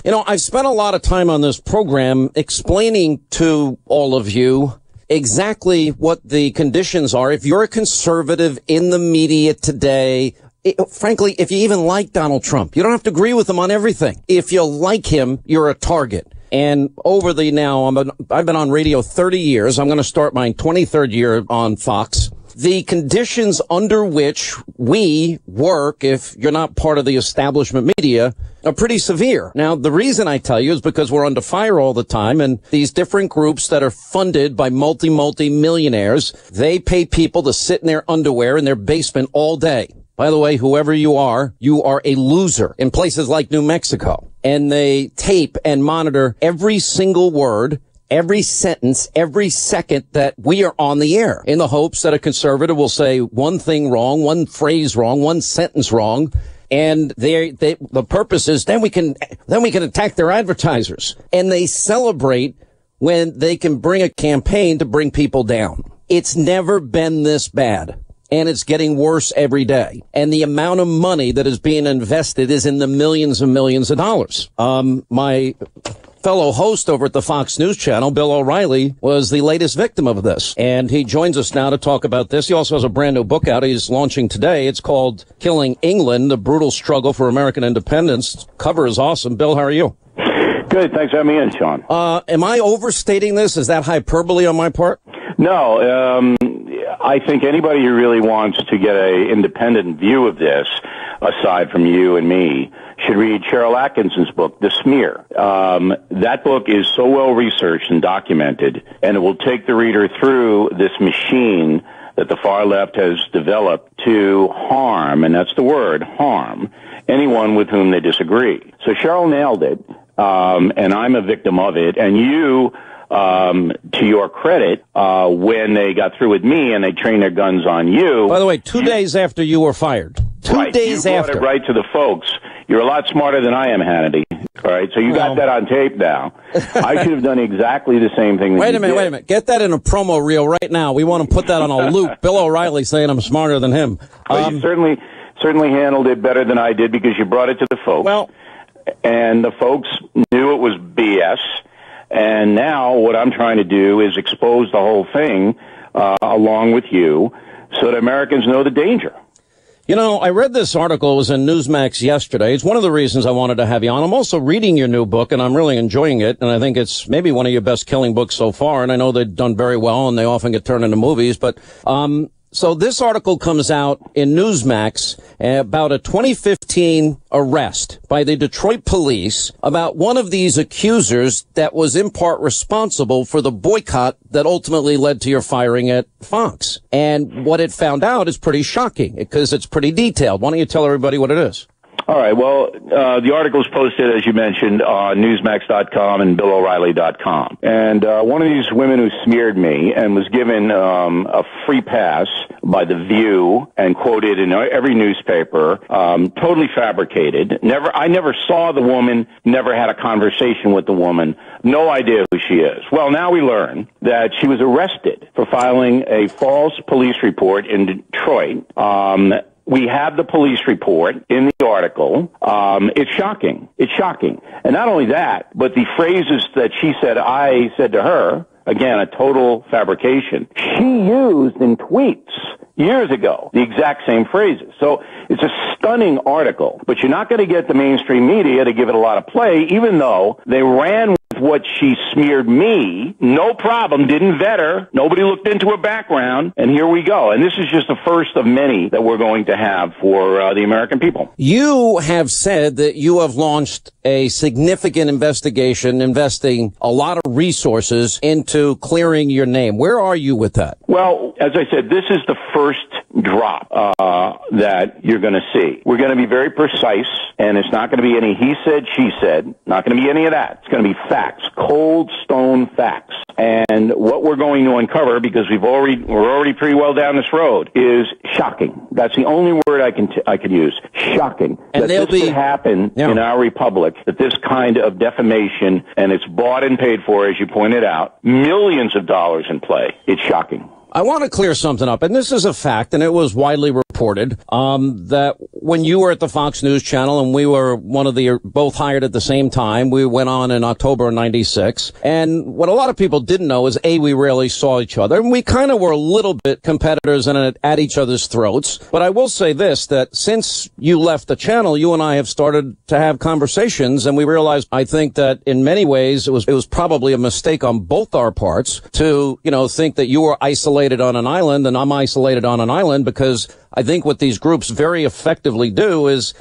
You know, I've spent a lot of time on this program explaining to all of you exactly what the conditions are. If you're a conservative in the media today, frankly, if you even like Donald Trump, you don't have to agree with him on everything. If you like him, you're a target. And I've been on radio 30 years. I'm going to start my 23rd year on Fox. The conditions under which we work, if you're not part of the establishment media, are pretty severe. Now, the reason I tell you is because we're under fire all the time, and these different groups that are funded by multi-millionaires, they pay people to sit in their underwear in their basement all day. By the way, whoever you are a loser in places like New Mexico. And they tape and monitor every single word, every sentence, every second that we are on the air, in the hopes that a conservative will say one thing wrong, one phrase wrong, one sentence wrong. And the purpose is then we can attack their advertisers. And they celebrate when they can bring a campaign to bring people down. It's never been this bad. And it's getting worse every day. And the amount of money that is being invested is in the millions and millions of dollars. My fellow host over at the Fox News Channel, Bill O'Reilly, was the latest victim of this. And he joins us now to talk about this. He also has a brand new book out he's launching today. It's called Killing England, The Brutal Struggle for American Independence. Cover is awesome. Bill, how are you? Good. Thanks for having me in, Sean. Am I overstating this? Is that hyperbole on my part? No. I think anybody who really wants to get an independent view of this, aside from you and me, should read Cheryl Atkinson's book, The Smear. That book is so well researched and documented, and it will take the reader through this machine that the far left has developed to harm, and that's the word, harm, anyone with whom they disagree. So Cheryl nailed it, and I'm a victim of it, and you... to your credit, when they got through with me and they trained their guns on you. By the way, 2 days after you were fired. Two days after. You brought it right to the folks. You're a lot smarter than I am, Hannity. All right, so you got that on tape now. I should have done exactly the same thing. Wait a minute. Get that in a promo reel right now. We want to put that on a loop. Bill O'Reilly saying I'm smarter than him. You certainly handled it better than I did because you brought it to the folks. Well, and the folks knew it was BS. And now what I'm trying to do is expose the whole thing along with you so that Americans know the danger. You know, I read this article. It was in Newsmax yesterday. It's one of the reasons I wanted to have you on. I'm also reading your new book, and I'm really enjoying it. And I think it's maybe one of your best killing books so far. And I know they've done very well, and they often get turned into movies. But so this article comes out in Newsmax about a 2015 arrest by the Detroit police about one of these accusers that was in part responsible for the boycott that ultimately led to your firing at Fox. And what it found out is pretty shocking because it's pretty detailed. Why don't you tell everybody what it is? All right. Well, the article is posted, as you mentioned, on Newsmax.com and BillO'Reilly.com. And one of these women who smeared me and was given a free pass by The View and quoted in every newspaper, totally fabricated. I never saw the woman, never had a conversation with the woman, no idea who she is. Well, now we learn that she was arrested for filing a false police report in Detroit. We have the police report in the article. It's shocking. It's shocking. And not only that, but the phrases that I said to her, again, a total fabrication, she used in tweets years ago, the exact same phrases. So it's a stunning article, but you're not going to get the mainstream media to give it a lot of play, even though they ran with what she smeared me. No problem. Didn't vet her. Nobody looked into her background. And here we go. And this is just the first of many that we're going to have for the American people. You have said that you have launched a significant investigation, investing a lot of resources into clearing your name. Where are you with that? Well, as I said, this is the first drop that you're going to see. We're going to be very precise, and it's not going to be any he said, she said. Not going to be any of that. It's going to be facts, cold stone facts. And what we're going to uncover, because we're already pretty well down this road, is shocking. That's the only word I can use. Shocking. And that this could happen in our republic. That this kind of defamation, and it's bought and paid for, as you pointed out, millions of dollars in play. It's shocking. I want to clear something up, and this is a fact, and it was widely reported, that when you were at the Fox News Channel and we were both hired at the same time, we went on in October of 96, and what a lot of people didn't know is, A, we rarely saw each other, and we kind of were a little bit competitors and at each other's throats. But I will say this, that since you left the channel, you and I have started to have conversations, and we realized, I think that in many ways it was probably a mistake on both our parts to, think that you were isolated on an island and I'm isolated on an island, because I think what these groups very effectively do is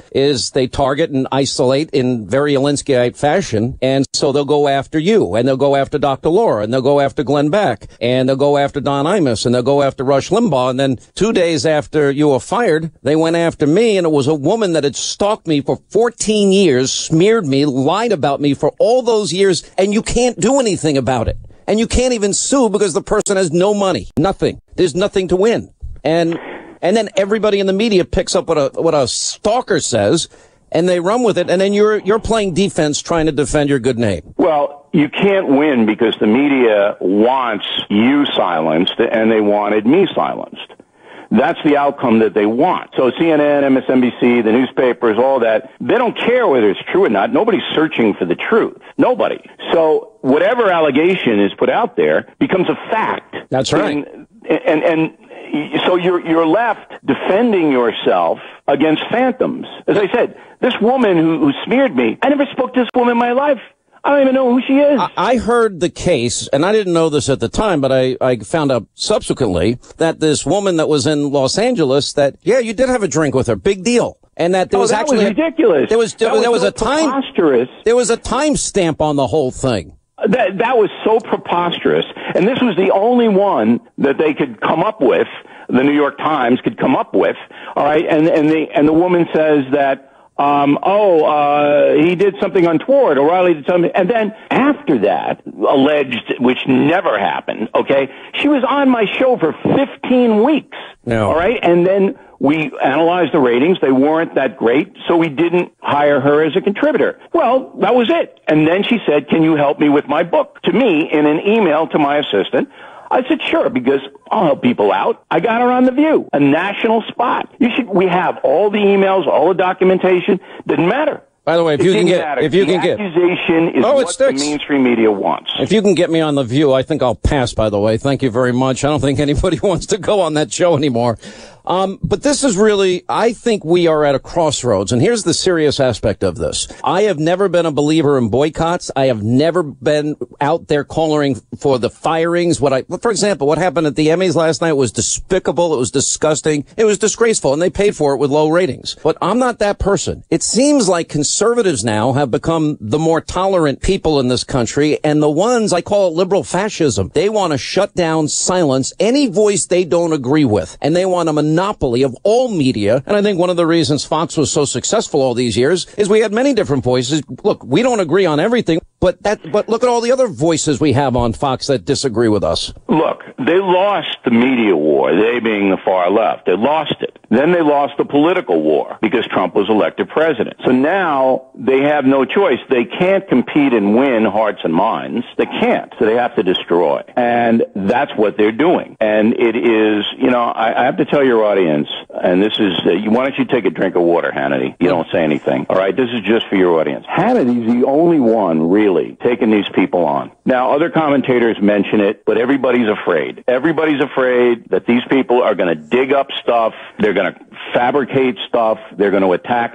they target and isolate in very Alinskyite fashion. And so they'll go after you, and they'll go after Dr. Laura, and they'll go after Glenn Beck, and they'll go after Don Imus, and they'll go after Rush Limbaugh. And then 2 days after you were fired, they went after me, and it was a woman that had stalked me for 14 years, smeared me, lied about me for all those years, and you can't do anything about it. And you can't even sue because the person has no money. Nothing. There's nothing to win. And then everybody in the media picks up what a stalker says, and they run with it, and then you're playing defense trying to defend your good name. Well, you can't win because the media wants you silenced, and they wanted me silenced. That's the outcome that they want. So CNN, MSNBC, the newspapers, all that, they don't care whether it's true or not. Nobody's searching for the truth. Nobody. So whatever allegation is put out there becomes a fact. That's right. And so you're left defending yourself against phantoms. As I said, this woman who smeared me, I never spoke to this woman in my life. I don't even know who she is. I heard the case, and I didn't know this at the time, but I found out subsequently that this woman that was in Los Angeles, that, yeah, you did have a drink with her. Big deal. And that there was actually ridiculous. There was a time preposterous. There was a time stamp on the whole thing. That was so preposterous. And this was the only one that they could come up with, the New York Times could come up with. All right. And the woman says that, he did something untoward. O'Reilly did something. And then after that, alleged, which never happened, okay, she was on my show for 15 weeks. No. All right. And then we analyzed the ratings. They weren't that great, so we didn't hire her as a contributor. Well, that was it. And then she said, can you help me with my book? To me, in an email to my assistant. I said, sure, because I'll help people out. I got her on The View, a national spot. We have all the emails, all the documentation. Didn't matter. By the way, the accusation is what the mainstream media wants. If you can get me on The View, I think I'll pass, by the way. Thank you very much. I don't think anybody wants to go on that show anymore. But this is really, I think we are at a crossroads. And here's the serious aspect of this. I have never been a believer in boycotts. I have never been out there calling for the firings. For example, what happened at the Emmys last night was despicable. It was disgusting. It was disgraceful, and they paid for it with low ratings. But I'm not that person. It seems like conservatives now have become the more tolerant people in this country, and the ones, I call it liberal fascism. They want to shut down, silence any voice they don't agree with, and they want to monopoly of all media. And I think one of the reasons Fox was so successful all these years is we had many different voices. Look, we don't agree on everything, but look at all the other voices we have on Fox that disagree with us. Look, they lost the media war, they being the far left. They lost it. Then they lost the political war because Trump was elected president. So now they have no choice. They can't compete and win hearts and minds. They can't. So they have to destroy. And that's what they're doing. And it is, I have to tell your audience, and this is, why don't you take a drink of water, Hannity? You don't say anything. All right, this is just for your audience. Hannity's the only one really taking these people on. Now, other commentators mention it, but everybody's afraid. Everybody's afraid that these people are going to dig up stuff. They're going to fabricate stuff. They're going to attack.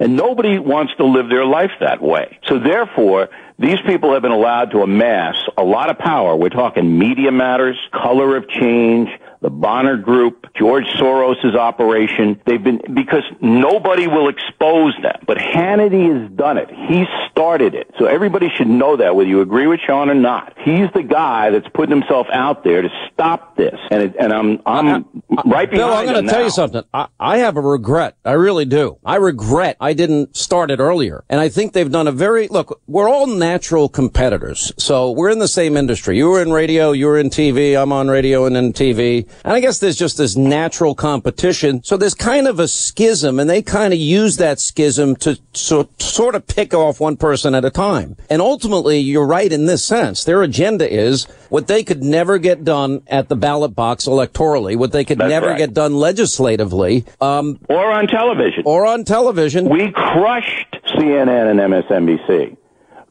And nobody wants to live their life that way. So therefore, these people have been allowed to amass a lot of power. We're talking Media Matters, Color of Change, the Bonner Group, George Soros's operation. Because nobody will expose them. But Hannity has done it. He started it. So everybody should know that, whether you agree with Sean or not. He's the guy that's putting himself out there to stop this. And I'm right behind Bill, I'm going to tell you something. I have a regret. I really do. I regret I didn't start it earlier. And I think they've done look, we're all natural competitors. So we're in the same industry. You were in radio, you were in TV, I'm on radio and in TV. And I guess there's just this natural competition. So there's kind of a schism, and they kind of use that schism to sort of pick off one person person at a time. And ultimately, you're right in this sense. Their agenda is what they could never get done at the ballot box electorally, what they could never get done legislatively. Or on television. We crushed CNN and MSNBC.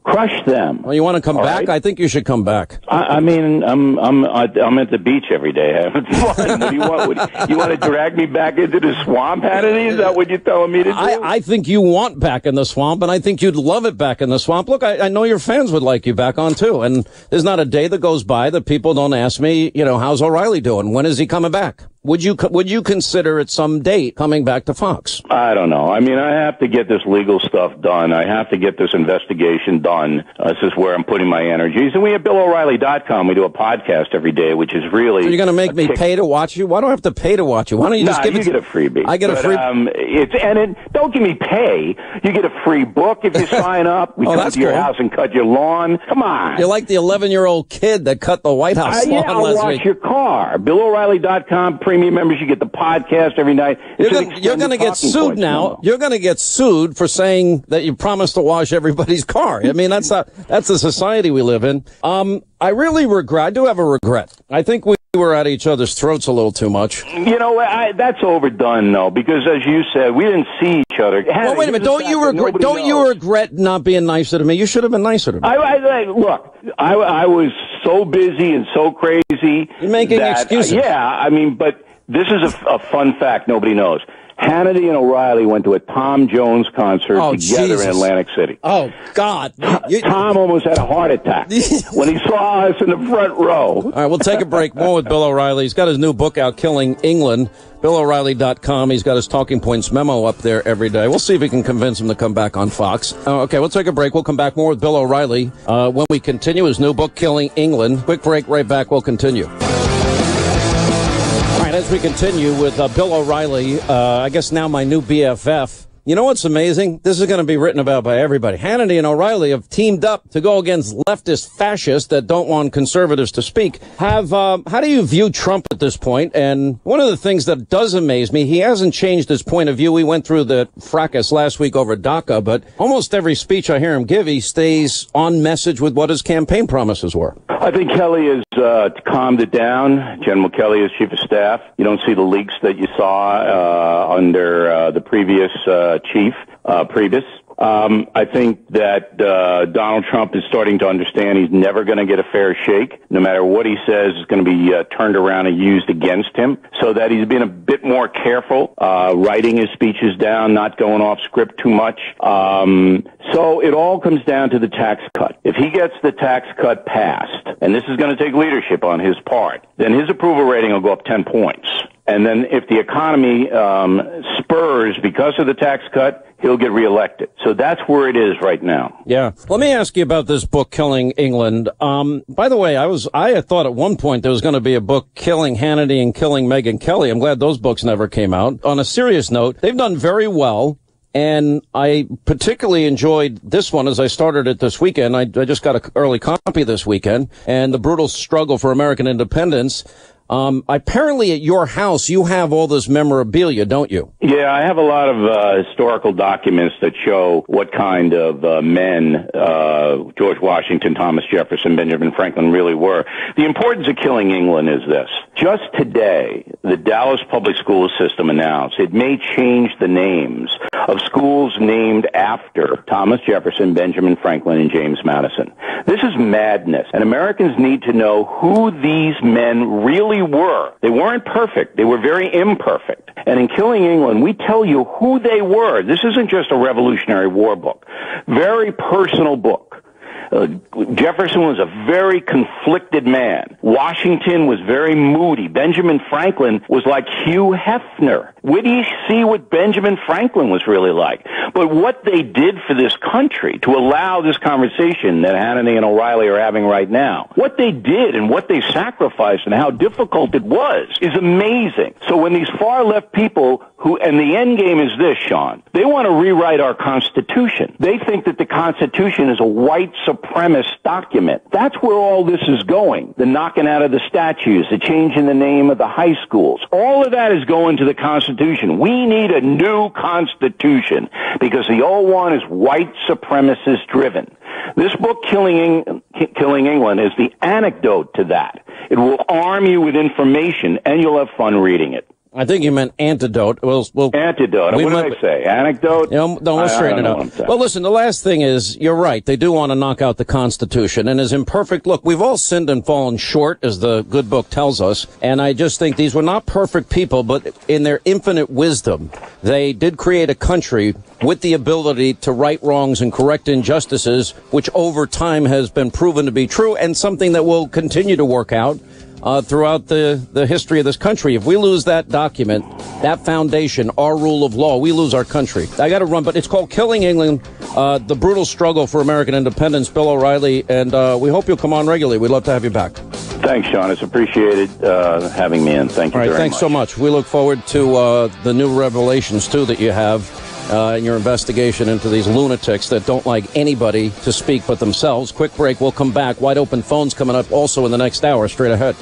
Crush them. Well, you want to come back? Right? I think you should come back. I mean, I'm at the beach every day having fun. What do you want? You want to drag me back into the swamp, Hannity? Is that what you're telling me to do? I think you want back in the swamp, and I think you'd love it back in the swamp. Look, I know your fans would like you back on, too. And there's not a day that goes by that people don't ask me, how's O'Reilly doing? When is he coming back? Would you consider at some date coming back to Fox? I don't know. I mean, I have to get this legal stuff done. I have to get this investigation done. This is where I'm putting my energies. And we have BillO'Reilly.com. We do a podcast every day, which is really... So you're going to make me pay to watch you? Why do I have to pay to watch you? Why don't you just give it... you get a freebie. I get a freebie? Don't give me pay. You get a free book if you sign up. We come to your house and cut your lawn. Come on. You're like the 11-year-old kid that cut the White House lawn I'll last wash week. your car. BillO'Reilly.com. Premium members, you get the podcast every night. You're going to get sued now. You're going to get sued for saying that you promised to wash everybody's car. I mean, that's the society we live in. I do have a regret. I think we were at each other's throats a little too much. That's overdone, though, because as you said, we didn't see each other. Well, wait a minute. Don't you regret not being nicer to me? You should have been nicer to me. Look, I was so busy and so crazy. You're making excuses. But this is a fun fact nobody knows. Hannity and O'Reilly went to a Tom Jones concert together in Atlantic City. Oh, God. Tom almost had a heart attack when he saw us in the front row. All right, we'll take a break. More with Bill O'Reilly. He's got his new book out, Killing England. BillO'Reilly.com. He's got his talking points memo up there every day. We'll see if we can convince him to come back on Fox. Okay, we'll take a break. We'll come back more with Bill O'Reilly when we continue his new book, Killing England. Quick break, right back. We'll continue. As we continue with Bill O'Reilly, I guess now my new BFF. You know what's amazing? This is going to be written about by everybody. Hannity and O'Reilly have teamed up to go against leftist fascists that don't want conservatives to speak. How do you view Trump at this point? And one of the things that does amaze me, he hasn't changed his point of view. We went through the fracas last week over DACA, but almost every speech I hear him give, he stays on message with what his campaign promises were. I think Kelly has calmed it down. General Kelly is chief of staff. You don't see the leaks that you saw under the previous chief, Priebus. I think that Donald Trump is starting to understand he's never going to get a fair shake. No matter what he says is going to be turned around and used against him. So that he's been a bit more careful, writing his speeches down, not going off script too much. So it all comes down to the tax cut. If he gets the tax cut passed, and this is going to take leadership on his part, then his approval rating will go up 10 points. And then if the economy spurs because of the tax cut, he'll get reelected. So that's where it is right now. Yeah. Let me ask you about this book, Killing England. By the way, I had thought at one point there was going to be a book, Killing Hannity and Killing Megyn Kelly. I'm glad those books never came out. On a serious note, they've done very well. And I particularly enjoyed this one as I started it this weekend. I just got an early copy this weekend. And the brutal struggle for American independence. Apparently at your house, you have all this memorabilia, don't you? Yeah, I have a lot of historical documents that show what kind of men George Washington, Thomas Jefferson, Benjamin Franklin really were. The importance of Killing England is this. Just today, the Dallas public school system announced it may change the names of schools named after Thomas Jefferson, Benjamin Franklin, and James Madison. This is madness, and Americans need to know who these men really were. They weren't perfect. They were very imperfect. And in Killing England, we tell you who they were. This isn't just a Revolutionary War book. Very personal book. Jefferson was a very conflicted man. Washington was very moody. Benjamin Franklin was like Hugh Hefner. Where do you see what Benjamin Franklin was really like? But what they did for this country to allow this conversation that Hannity and O'Reilly are having right now, what they did and what they sacrificed and how difficult it was is amazing. So when these far left people and the end game is this, Sean, they want to rewrite our Constitution. They think that the Constitution is a white supremacist document. That's where all this is going. The knocking out of the statues, the change in the name of the high schools. All of that is going to the Constitution Constitution. We need a new Constitution because the old one is white supremacist driven. This book, Killing England, is the antidote to that. It will arm you with information, and you'll have fun reading it. I think you meant antidote. Antidote. What did I say? Anecdote? We'll straighten it out. Well, listen, the last thing is, you're right. They do want to knock out the Constitution. And as imperfect, look, we've all sinned and fallen short, as the good book tells us. And I just think these were not perfect people, but in their infinite wisdom, they did create a country with the ability to right wrongs and correct injustices, which over time has been proven to be true and something that will continue to work out throughout the history of this country. If we lose that document, that foundation, our rule of law, we lose our country. I got to run, but it's called Killing England, The Brutal Struggle for American Independence, Bill O'Reilly, and we hope you'll come on regularly. We'd love to have you back. Thanks, Sean. It's appreciated having me in. Thank you very much. Thanks so much. We look forward to the new revelations, too, that you have in your investigation into these lunatics that don't like anybody to speak but themselves. Quick break. We'll come back. Wide open phones coming up also in the next hour. Straight ahead.